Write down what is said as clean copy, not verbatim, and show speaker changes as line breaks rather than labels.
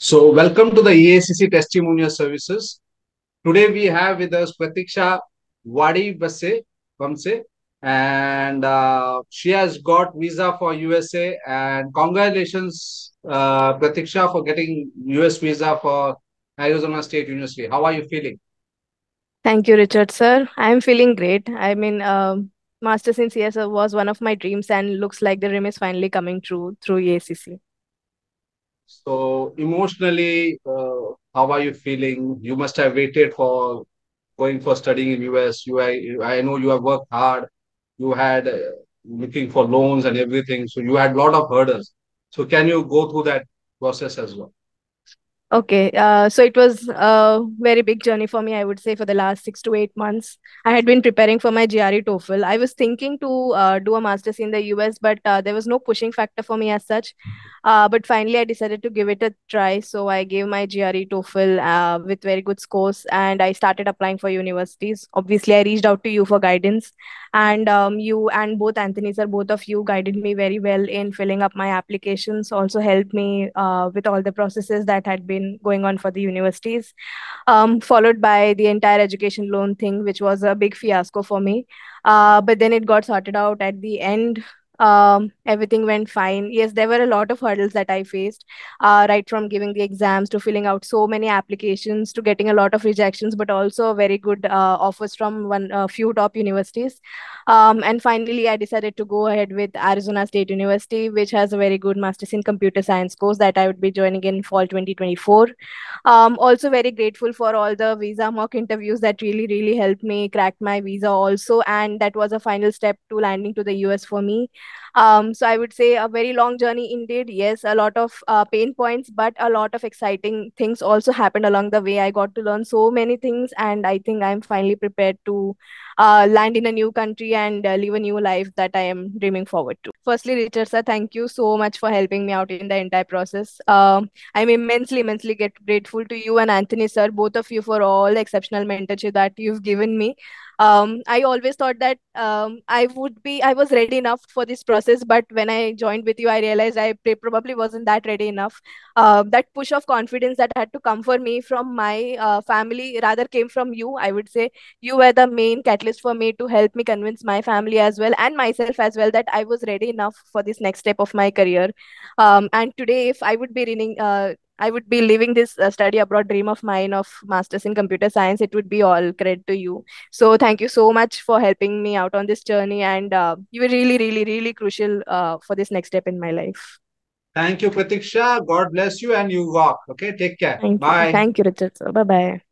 So, welcome to the EACC Testimonial Services. Today we have with us Pratiksha Wadi Bamse, and she has got visa for USA. And congratulations, Pratiksha, for getting US visa for Arizona State University. How are you feeling?
Thank you, Richard, sir. I'm feeling great. Masters in CS was one of my dreams, and looks like the dream is finally coming true through EACC.
So, emotionally, how are you feeling? You must have waited for going for studying in US. I know you have worked hard. You had looking for loans and everything. So you had a lot of hurdles. So can you go through that process as well?
Okay, so it was a very big journey for me, I would say, for the last 6 to 8 months. I had been preparing for my GRE TOEFL. I was thinking to do a master's in the US, but there was no pushing factor for me as such. But finally, I decided to give it a try. So I gave my GRE TOEFL with very good scores, and I started applying for universities. Obviously, I reached out to you for guidance, and you and both Anthony sir, both of you guided me very well in filling up my applications. Also helped me with all the processes that had been going on for the universities. Followed by the entire education loan thing, which was a big fiasco for me. But then it got sorted out at the end. Everything went fine. Yes, there were a lot of hurdles that I faced, right from giving the exams to filling out so many applications to getting a lot of rejections, but also very good offers from one few top universities. And finally, I decided to go ahead with Arizona State University, which has a very good Masters in Computer Science course that I would be joining in fall 2024. Also very grateful for all the visa mock interviews that really helped me crack my visa also, and that was a final step to landing to the US for me. So I would say a very long journey indeed. Yes, a lot of pain points, but a lot of exciting things also happened along the way. I got to learn so many things, and I think I'm finally prepared to land in a new country and live a new life that I am dreaming forward to. Firstly, Richard sir, thank you so much for helping me out in the entire process. I'm immensely grateful to you and Anthony sir, both of you, for all the exceptional mentorship that you've given me. I always thought that I was ready enough for this process, but when I joined with you, I realized probably wasn't that ready enough. That push of confidence that had to come for me from my family rather came from you. I would say you were the main catalyst for me to help me convince my family as well and myself as well that I was ready enough for this next step of my career. And today, if I would be reading, I would be living this study abroad dream of mine of masters in computer science. It would be all credit to you. So thank you so much for helping me out on this journey, and you were really crucial for this next step in my life.
Thank you, Pratiksha. God bless you and you rock. Okay, take care. Bye.
Thank you, Richard. Sir. Bye bye.